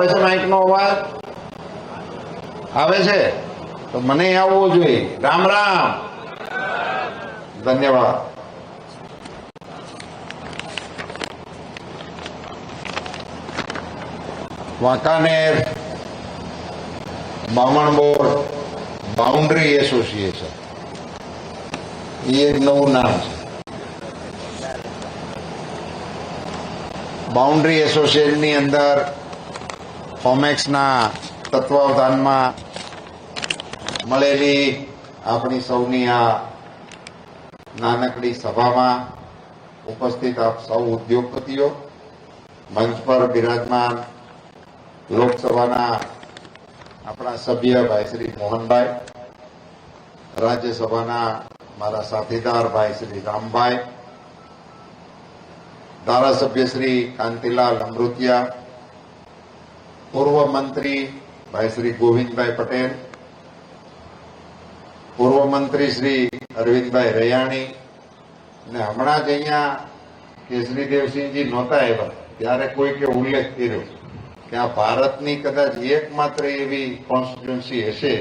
આવે છે માઇક નો અવાજ? આવે છે તો મને આવવો જોઈએ. રામ રામ, ધન્યવાદ. વાંકાનેર બામણબોર બાઉન્ડ્રી એસોસિએશન એ એક નવું નામ છે. બાઉન્ડ્રી એસોસિએશનની અંદર કોમેક્સના તત્વાવધાનમાં મળેલી આપણી સૌની આ નાનકડી સભામાં ઉપસ્થિત આપ સૌ ઉદ્યોગપતિઓ, મંચ પર બિરાજમાન લોકસભાના આપણા સભ્ય ભાઈ શ્રી મોહનભાઈ, રાજ્યસભાના મારા સાથીદાર ભાઈ શ્રી રામભાઈ, ધારાસભ્ય શ્રી કાંતિલાલ અમૃતિયા, પૂર્વ મંત્રી ભાઈ શ્રી ગોવિંદભાઈ પટેલ, પૂર્વ મંત્રી શ્રી અરવિંદભાઈ રૈયાણી, અને હમણાં જ અહીંયા કેસરી દેવસિંહજી નહોતા આવ્યા ત્યારે કોઈકે ઉલ્લેખ કર્યો કે આ ભારતની કદાચ એકમાત્ર એવી કોન્સ્ટિટ્યુન્સી હશે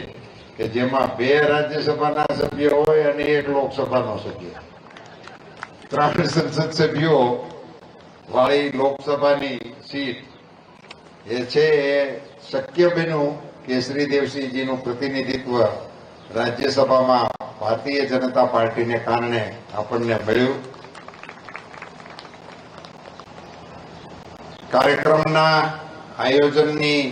કે જેમાં 2 રાજ્યસભાના સભ્ય હોય અને 1 લોકસભાનો સભ્ય. 3 સંસદ સભ્યો વાળી લોકસભાની સીટ એ છે એ શક્ય બન્યું કેસરી દેવસિંહજીનું પ્રતિનિધિત્વ રાજ્યસભામાં ભારતીય જનતા પાર્ટીને કારણે આપણને મળ્યું. કાર્યક્રમના આયોજનની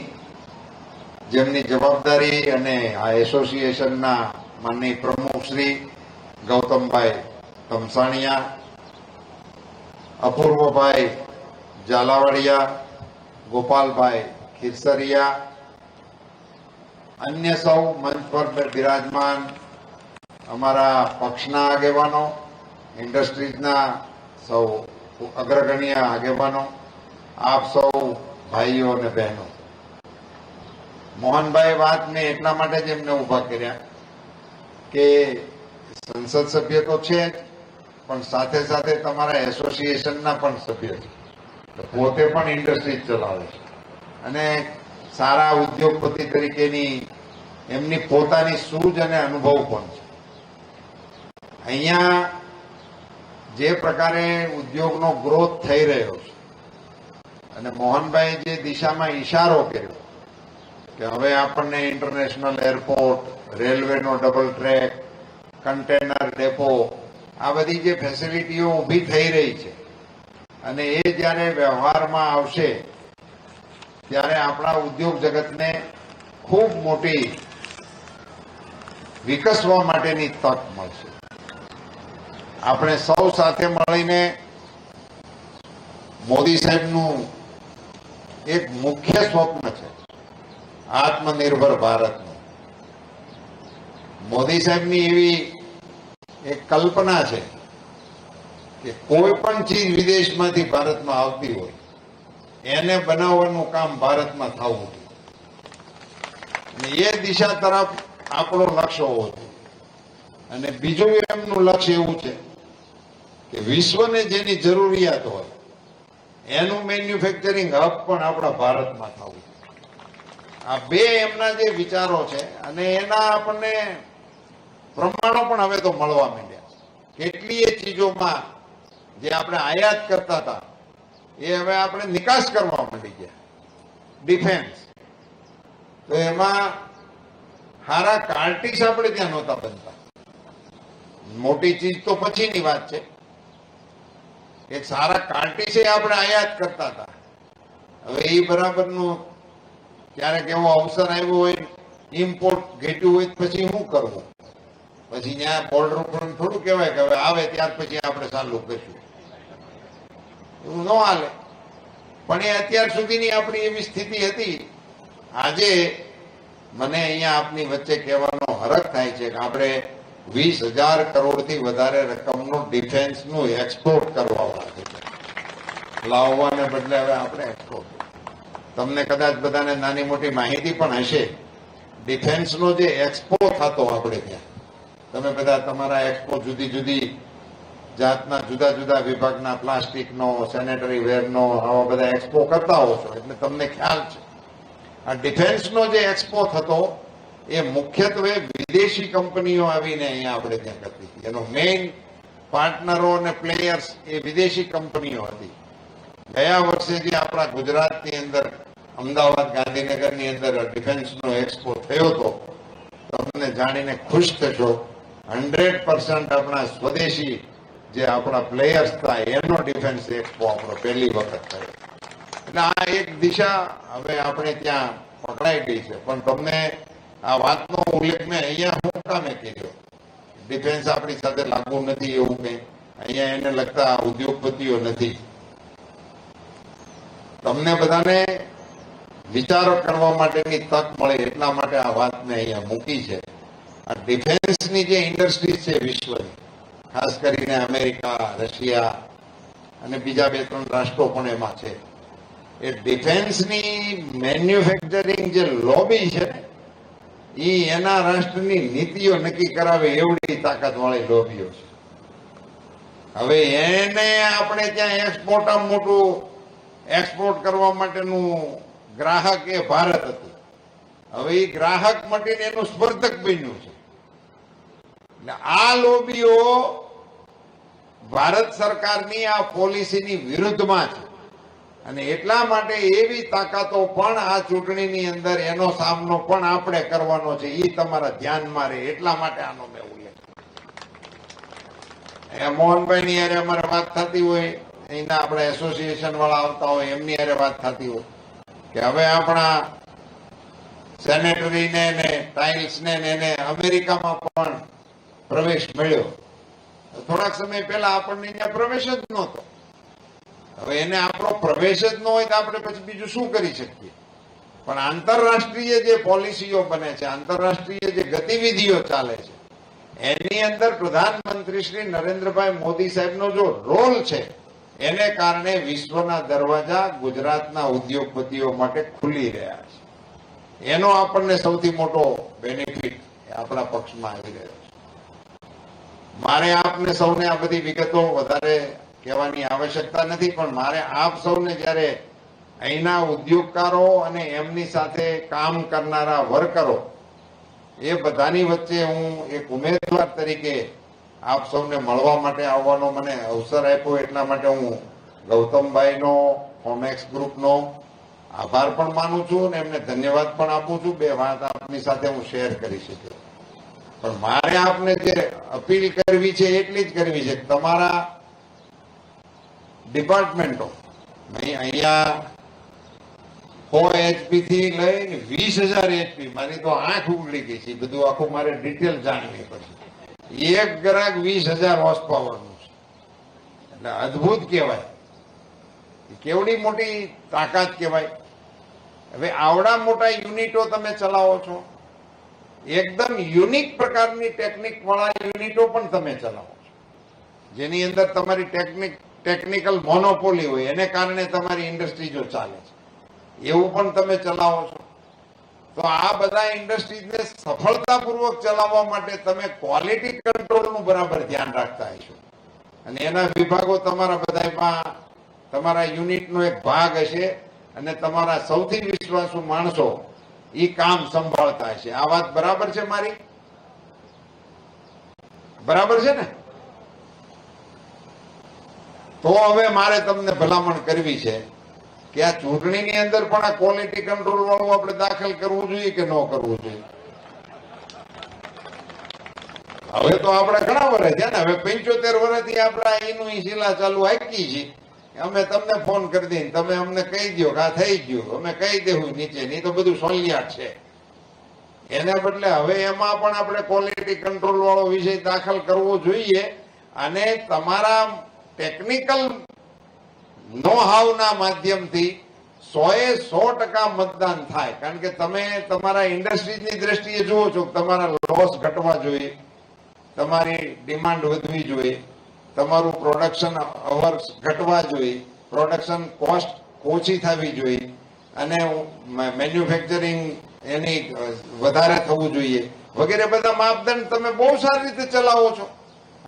જેમની જવાબદારી અને આ એસોસિએશનના માનનીય પ્રમુખ શ્રી ગૌતમભાઈ તમસાણિયા, અપૂર્વભાઈ ઝાલાવાડિયા, ગોપાલભાઈ ખીરસરિયા, અન્ય સૌ મંચ પર બિરાજમાન અમારા પક્ષના આગેવાનો, ઇન્ડસ્ટ્રીઝના સૌ અગ્રગણ્ય આગેવાનો, આપ સૌ ભાઈઓ અને બહેનો. મોહનભાઈ વાત મેં એટલા માટે જ એમને ઉભા કર્યા કે સંસદ સભ્ય તો છે જ, પણ સાથે સાથે તમારા એસોસિએશનના પણ સભ્ય છે, પોતે પણ ઇન્ડસ્ટ્રીઝ ચલાવે છે અને સારા ઉદ્યોગપતિ તરીકેની એમની પોતાની સૂઝ અને અનુભવ પણ છે. અહીંયા જે પ્રકારે ઉદ્યોગનો ગ્રોથ થઈ રહ્યો છે અને મોહનભાઈ જે દિશામાં ઈશારો કર્યો કે હવે આપણને ઇન્ટરનેશનલ એરપોર્ટ, રેલવેનો ડબલ ટ્રેક, કન્ટેનર ડેપો, આ બધી જે ફેસિલિટીઓ ઊભી થઈ રહી છે અને એ જ્યારે વ્યવહારમાં આવશે ત્યારે આપણા ઉદ્યોગ જગતને ખૂબ મોટી વિકસવા માટેની તક મળશે. આપણે સૌ સાથે મળીને મોદી સાહેબનું એક મુખ્ય સ્વપ્ન છે આત્મનિર્ભર ભારતનું. મોદી સાહેબની એવી એક કલ્પના છે કે કોઈ પણ ચીજ વિદેશમાંથી ભારતમાં આવતી હોય એને બનાવવાનું કામ ભારતમાં થવું જોઈએ. એ દિશા તરફ આપણો લક્ષ્ય હોવો જોઈએ. અને બીજું એમનું લક્ષ્ય એવું છે કે વિશ્વને જેની જરૂરિયાત હોય એનું મેન્યુફેક્ચરિંગ હબ પણ આપણા ભારતમાં થવું. આ 2 એમના જે વિચારો છે અને એના આપણને પ્રમાણો પણ હવે તો મળવા માંડ્યા. કેટલીય ચીજોમાં જે આપણે આયાત કરતા હતા એ હવે આપણે નિકાસ કરવા માંડી ગયા. ડિફેન્સ તો એમાં સારા કાર્ટિસ આપણે ત્યાં નહોતા બનતા. મોટી ચીજ તો પછીની વાત છે. એક સારા કાર્ટિસે આપણે આયાત કરતા હતા. હવે એ બરાબરનું ક્યારેક એવો અવસર આવ્યો હોય, ઇમ્પોર્ટ ઘટ્યું હોય પછી શું કરવું? પછી ત્યાં બોર્ડર ઉપર થોડું કહેવાય કે હવે આવે ત્યાર પછી આપણે ચાલુ કરીશું, એવું ન હાલે. પણ એ અત્યાર સુધીની આપણી એવી સ્થિતિ હતી. આજે મને અહીંયા આપની વચ્ચે કહેવાનો હરખ થાય છે કે આપણે 20,000 કરોડથી વધારે રકમનું ડિફેન્સનું એક્સપોર્ટ કરવા લાવવાને બદલે હવે આપણે એક્સપોર્ટ. તમને કદાચ બધાને નાની મોટી માહિતી પણ હશે. ડિફેન્સનો જે એક્સપો થતો આપણે ત્યાં, તમે બધા તમારા એક્સપો જુદી જુદી જાતના જુદા જુદા વિભાગના પ્લાસ્ટિકનો, સેનેટરી વેરનો આવા બધા એક્સપો કરતા હો છો એટલે તમને ખ્યાલ છે આ ડિફેન્સનો જે એક્સપો થતો એ મુખ્યત્વે વિદેશી કંપનીઓ આવીને અહીંયા આપણે ત્યાં કરતી હતી. એનો મેઇન પાર્ટનરો અને પ્લેયર્સ એ વિદેશી કંપનીઓ હતી. ગયા વર્ષે જે આપણા ગુજરાતની અંદર અમદાવાદ ગાંધીનગરની અંદર ડિફેન્સનો એક્સપો થયો હતો, તમને જાણીને ખુશ થશો. 100% આપણા સ્વદેશી જે આપણા પ્લેયર્સ હતા એનો ડિફેન્સ એક્સપો આપણો પહેલી વખત થયો. એટલે આ એક દિશા હવે આપણે ત્યાં પકડાઈ ગઈ છે. પણ તમને આ વાતનો ઉલ્લેખ મેં અહીંયા હું કામે કર્યો? ડિફેન્સ આપણી સાથે લાગુ નથી એવું કંઈ, અહીંયા એને લગતા ઉદ્યોગપતિઓ નથી. તમને બધાને વિચારો કરવા માટેની તક મળે એટલા માટે આ વાત મેં અહીંયા મૂકી છે. આ ડિફેન્સની જે ઇન્ડસ્ટ્રી છે વિશ્વની, ખાસ કરીને અમેરિકા, રશિયા અને બીજા 2-3 રાષ્ટ્રો પણ એમાં છે. એ ડિફેન્સની મેન્યુફેક્ચરિંગ જે લોબી છે એ એના રાષ્ટ્રની નીતિઓ નક્કી કરાવે એવડી તાકાતવાળી લોબીઓ છે. હવે એને આપણે ત્યાં એક્સપોર્ટ મોટું એક્સપોર્ટ કરવા માટેનું ગ્રાહક એ ભારત હતું. હવે એ ગ્રાહક મટીને એનું સ્પર્ધક બન્યું છે. એટલે આ લોબીઓ ભારત સરકારની આ પોલિસીની વિરુદ્ધમાં છે અને એટલા માટે એવી તાકાતો પણ આ ચૂંટણીની અંદર એનો સામનો પણ આપણે કરવાનો છે. એ તમારા ધ્યાનમાં રહે એટલા માટે આનો મેં ઉલ્લેખ. મોહનભાઈની હારે અમારે વાત થતી હોય, અહીંના આપણા એસોસિએશન વાળા આવતા હોય એમની હારે વાત થતી હોય કે હવે આપણા સેનેટરીને ને ટાઇલ્સને એને અમેરિકામાં પણ પ્રવેશ મળ્યો. થોડાક સમય પહેલા આપણને ત્યાં પ્રવેશ જ નહોતો. હવે એને આપણો પ્રવેશ જ ન હોય તો આપણે પછી બીજું શું કરી શકીએ? પણ આંતરરાષ્ટ્રીય જે પોલિસીઓ બને છે, આંતરરાષ્ટ્રીય જે ગતિવિધિઓ ચાલે છે, એની અંદર પ્રધાનમંત્રી શ્રી નરેન્દ્રભાઈ મોદી સાહેબનો જો રોલ છે એને કારણે વિશ્વના દરવાજા ગુજરાતના ઉદ્યોગપતિઓ માટે ખુલી રહ્યા છે. એનો આપણને સૌથી મોટો બેનિફિટ આપણા પક્ષમાં આવી રહ્યો છે. મારે આપને સૌને આ બધી વિગતો વધારે કહેવાની આવશ્યકતા નથી, પણ મારે આપ સૌને જ્યારે અહીંના ઉદ્યોગકારો અને એમની સાથે કામ કરનારા વર્કરો એ બધાની વચ્ચે હું એક ઉમેદવાર તરીકે આપ સૌને મળવા માટે આવવાનો મને અવસર આપ્યો એટલા માટે હું ગૌતમભાઈનો, કોમેક્સ ગ્રુપનો આભાર પણ માનું છું અને એમને ધન્યવાદ પણ આપું છું. 2 વાત આપની સાથે હું શેર કરી શક્યો. પણ મારે આપને જે અપીલ કરવી છે એટલી જ કરવી છે કે તમારા ડિપાર્ટમેન્ટો અહીંયા 100 HP થી લઈને 20,000 HP, મારી તો આંખ ઉગડી ગઈ છે. બધું આખું મારે ડિટેલ જાણવી પડશે. એક ગ્રાહક 20,000 હોર્સ પાવરનું છે. એટલે અદભુત કહેવાય, કેવડી મોટી તાકાત કહેવાય. હવે આવડા મોટા યુનિટો તમે ચલાવો છો, એકદમ યુનિક પ્રકારની ટેકનિક વાળા યુનિટો પણ તમે ચલાવો છો, જેની અંદર તમારી ટેકનિકલ મોનોપોલી હોય, એને કારણે તમારી ઇન્ડસ્ટ્રી જો ચાલે છે એવું પણ તમે ચલાવો છો. તો આ બધા ઇન્ડસ્ટ્રીઝને સફળતાપૂર્વક ચલાવવા માટે તમે ક્વોલિટી કંટ્રોલનું બરાબર ધ્યાન રાખતા હશો અને એના વિભાગો તમારા બધામાં તમારા યુનિટનો એક ભાગ હશે અને તમારા સૌથી વિશ્વાસુ માણસો એ કામ સંભાળતા હશે. આ વાત બરાબર છે મારી? બરાબર છે ને? તો હવે મારે તમને ભલામણ કરવી છે કે આ ચૂંટણીની અંદર પણ આ ક્વોલિટી કંટ્રોલ વાળું આપણે દાખલ કરવું જોઈએ કે ન કરવું જોઈએ? હવે તો આપણે ઘણા વર્ષ છે ને, હવે 75 વર્ષથી આપણે એનું શિલા ચાલુ હાકી છે. અમે તમને ફોન કરી દઈએ, તમે અમને કહી દો કે આ થઈ ગયું, અમે કહી દેવું નીચે, નહીં તો બધું સોલિયાટ છે. એને બદલે હવે એમાં પણ આપણે ક્વોલિટી કંટ્રોલ વાળો વિષય દાખલ કરવો જોઈએ અને તમારા ટેકનિકલ નો હાવના માધ્યમથી 100% મતદાન થાય. કારણ કે તમે તમારા ઇન્ડસ્ટ્રીઝની દ્રષ્ટિએ જુઓ છો કે તમારા લોસ ઘટવા જોઈએ, તમારી ડિમાન્ડ વધવી જોઈએ, તમારું પ્રોડક્શન અવર્સ ઘટવા જોઈએ, પ્રોડક્શન કોસ્ટ ઓછી થવી જોઈએ અને મેન્યુફેક્ચરિંગ એની વધારે થવું જોઈએ વગેરે બધા માપદંડ તમે બહુ સારી રીતે ચલાવો છો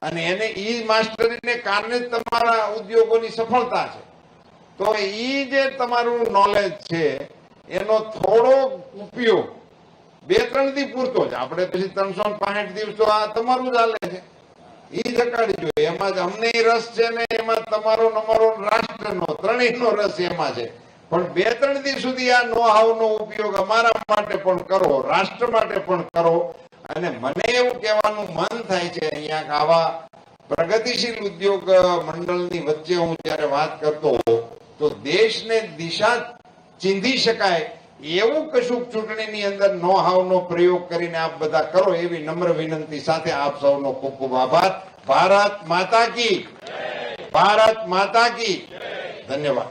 અને એને ઈ માસ્ટરીને કારણે જ તમારા ઉદ્યોગોની સફળતા છે. તો ઈ જે તમારું નોલેજ છે એનો થોડો ઉપયોગ 2-3 દી પૂરતો જ, આપણે પછી 365 દિવસ તો આ તમારું ચાલે છે એ જકાડી જોઈએ. એમાં જ અમને રસ છે ને એમાં તમારો અમારો રાષ્ટ્રનો ત્રણેયનો રસ એમાં છે. પણ 2-3 દી સુધી આ નો હાવનો ઉપયોગ અમારા માટે પણ કરો, રાષ્ટ્ર માટે પણ કરો. અને મને એવું કહેવાનું મન થાય છે અહીંયા આવા પ્રગતિશીલ ઉદ્યોગ મંડળની વચ્ચે હું જયારે વાત કરતો તો દેશને દિશા ચીંધી શકાય એવું કશુંક ચૂંટણીની અંદર નો હાવનો પ્રયોગ કરીને આપ બધા કરો એવી નમ્ર વિનંતી સાથે આપ સૌનો ખૂબ ખૂબ આભાર. ભારત માતા કી, ભારત માતા કી. ધન્યવાદ.